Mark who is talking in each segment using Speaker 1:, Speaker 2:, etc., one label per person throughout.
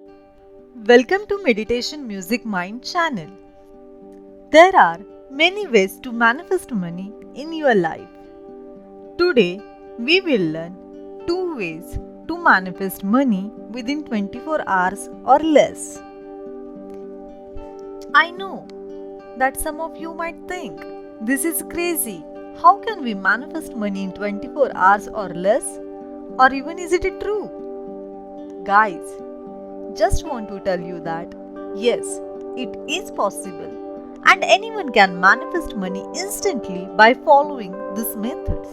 Speaker 1: Welcome to Meditation Music Mind channel. There are many ways to manifest money in your life. Today, we will learn 2 ways to manifest money within 24 hours or less. I know that some of you might think, this is crazy. How can we manifest money in 24 hours or less? Or even is it true? Guys, just want to tell you that yes, it is possible and anyone can manifest money instantly by following these methods.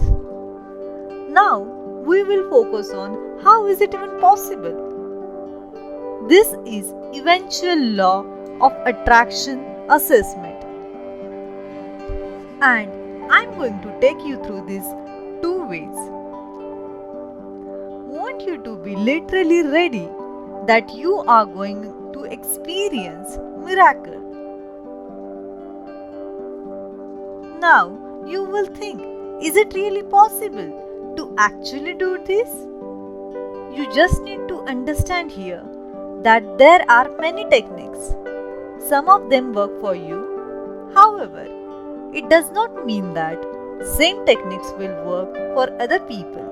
Speaker 1: Now we will focus on how is it even possible. This is eventual law of attraction assessment, and I am going to take you through these 2 ways. Want you to be literally ready that you are going to experience miracle. Now you will think, is it really possible to actually do this? You just need to understand here that there are many techniques. Some of them work for you. However, it does not mean that same techniques will work for other people.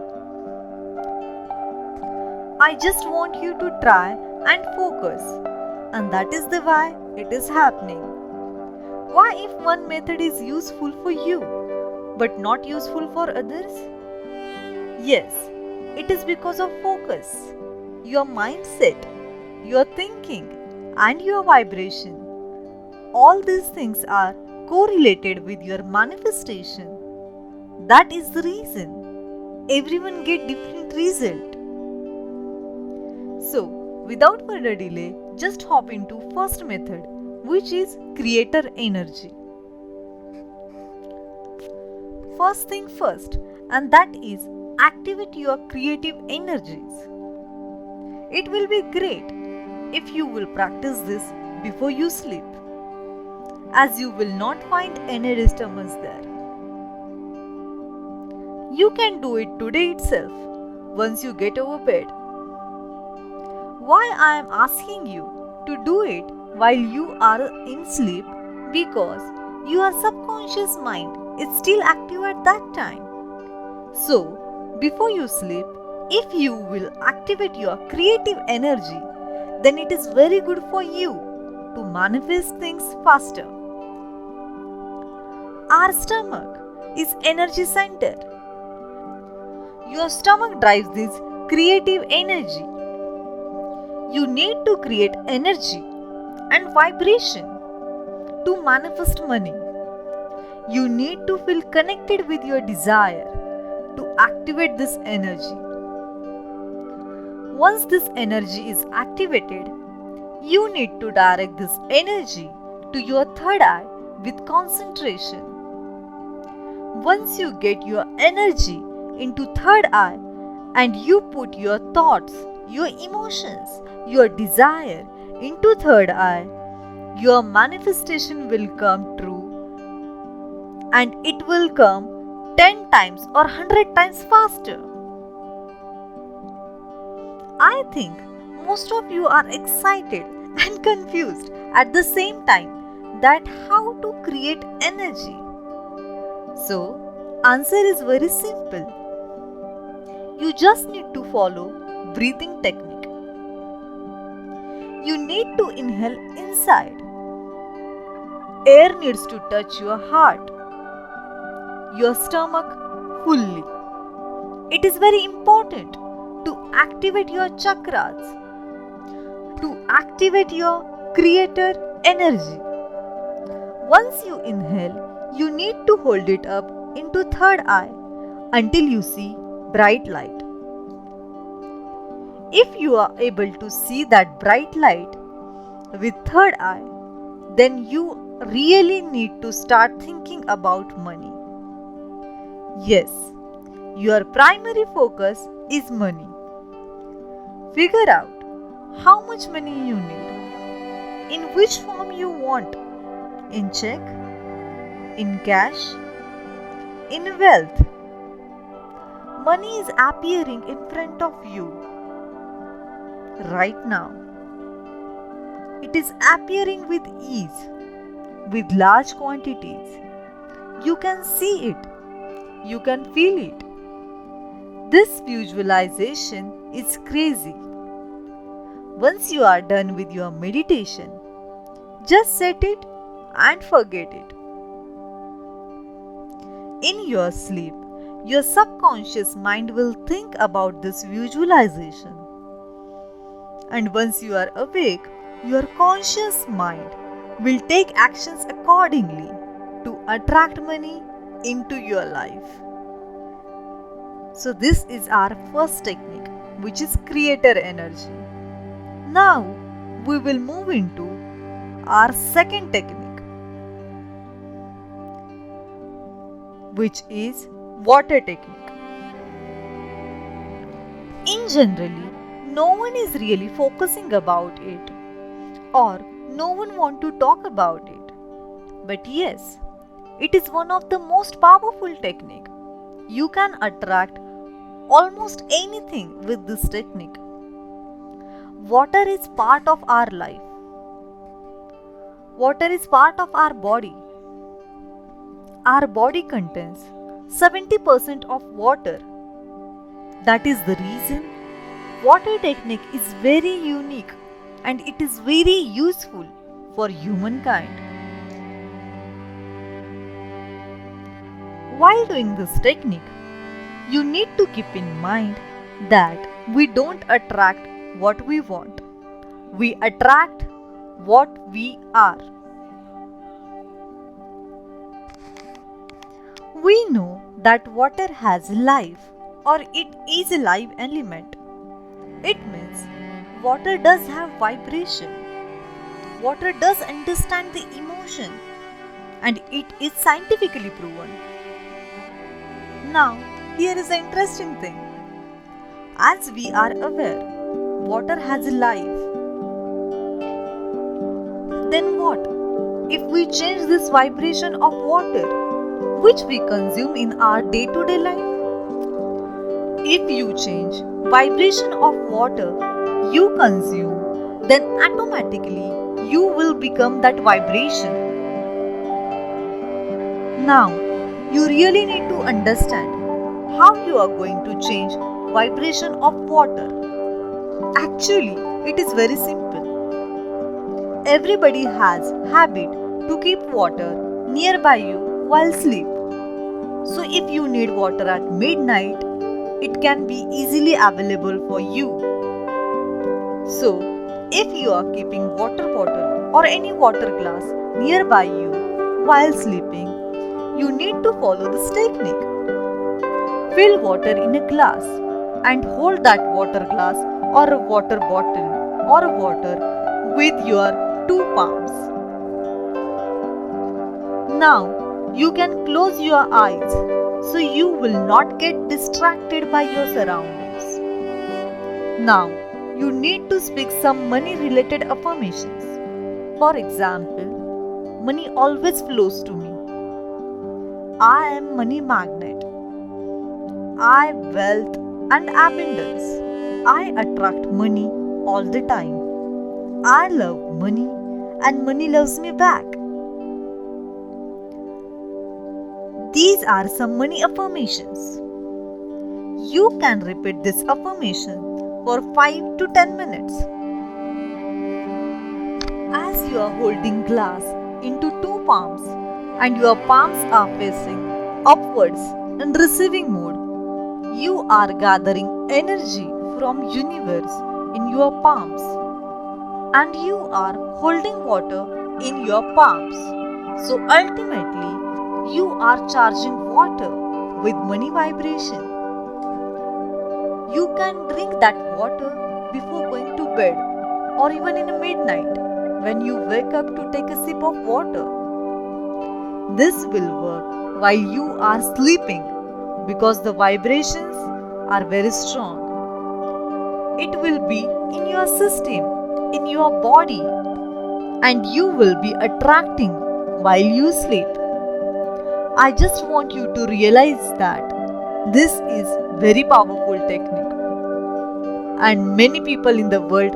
Speaker 1: I just want you to try and focus, and that is the why it is happening. Why if one method is useful for you but not useful for others? Yes, it is because of focus, your mindset, your thinking and your vibration. All these things are correlated with your manifestation. That is the reason everyone get different result. So, without further delay, just hop into first method, which is creator energy. First thing first, and that is activate your creative energies. It will be great if you will practice this before you sleep, as you will not find any disturbance there. You can do it today itself once you get over bed. Why I am asking you to do it while you are in sleep? Because your subconscious mind is still active at that time. So, before you sleep, if you will activate your creative energy, then it is very good for you to manifest things faster. Our stomach is energy center. Your stomach drives this creative energy. You need to create energy and vibration to manifest money. You need to feel connected with your desire to activate this energy. Once this energy is activated, you need to direct this energy to your third eye with concentration. Once you get your energy into third eye and you put your thoughts, your emotions, your desire into third eye, your manifestation will come true, and it will come 10 times or 100 times faster. I think most of you are excited and confused at the same time that how to create energy. So, answer is very simple. You just need to follow breathing technique. You need to inhale inside. Air needs to touch your heart, your stomach fully. It is very important to activate your chakras, to activate your creator energy. Once you inhale, you need to hold it up into third eye until you see bright light. If you are able to see that bright light with third eye, then you really need to start thinking about money. Yes, your primary focus is money. Figure out how much money you need, in which form you want, in check, in cash, in wealth. Money is appearing in front of you right now. It is appearing with ease, with large quantities. You can see it, you can feel it. This visualization is crazy. Once you are done with your meditation, just set it and forget it. In your sleep, your subconscious mind will think about this visualization. And once you are awake, your conscious mind will take actions accordingly to attract money into your life. So this is our first technique, which is creator energy. Now we will move into our second technique, which is water technique. In generally, no one is really focusing about it, or no one want to talk about it. But yes, it is one of the most powerful technique. You can attract almost anything with this technique. Water is part of our life. Water is part of our body. Our body contains 70% of water. That is the reason water technique is very unique and it is very useful for humankind. While doing this technique, you need to keep in mind that we don't attract what we want. We attract what we are. We know that water has life, or it is a live element. It means water does have vibration. Water does understand the emotion, and it is scientifically proven. Now, here is the interesting thing. As we are aware, water has life. Then what? If we change this vibration of water, which we consume in our day-to-day life? If you change vibration of water you consume, then automatically you will become that vibration. Now, you really need to understand how you are going to change vibration of water. Actually, it is very simple. Everybody has habit to keep water nearby you while sleep. So if you need water at midnight, it can be easily available for you. So, if you are keeping water bottle or any water glass nearby you while sleeping, you need to follow this technique. Fill water in a glass and hold that water glass or a water bottle or water with your two palms. Now, you can close your eyes so you will not get distracted by your surroundings. Now, you need to speak some money related affirmations. For example, money always flows to me. I am money magnet. I wealth and abundance. I attract money all the time. I love money and money loves me back. These are some money affirmations. You can repeat this affirmation for 5 to 10 minutes. As you are holding glass into two palms and your palms are facing upwards in receiving mode, you are gathering energy from universe in your palms and you are holding water in your palms. So ultimately, you are charging water with money vibration. You can drink that water before going to bed or even in the midnight when you wake up to take a sip of water. This will work while you are sleeping because the vibrations are very strong. It will be in your system, in your body, and you will be attracting while you sleep. I just want you to realize that this is very powerful technique and many people in the world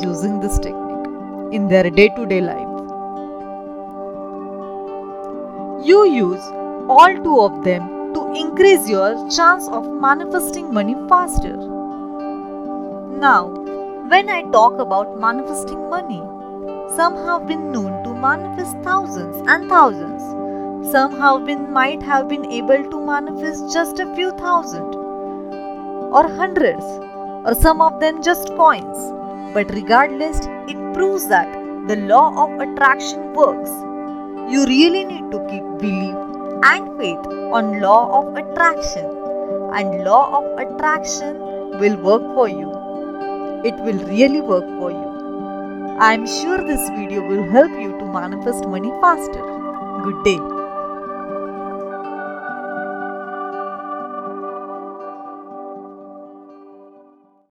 Speaker 1: using this technique. in their day-to-day life. You use all two of them to increase your chance of manifesting money faster. Now, when I talk about manifesting money, some have been known to manifest thousands and thousands. Some might have been able to manifest just a few thousand or hundreds, or some of them just coins. But regardless, it proves that the law of attraction works. You really need to keep belief and faith on law of attraction, and law of attraction will work for you. It will really work for you. I am sure this video will help you to manifest money faster. Good day.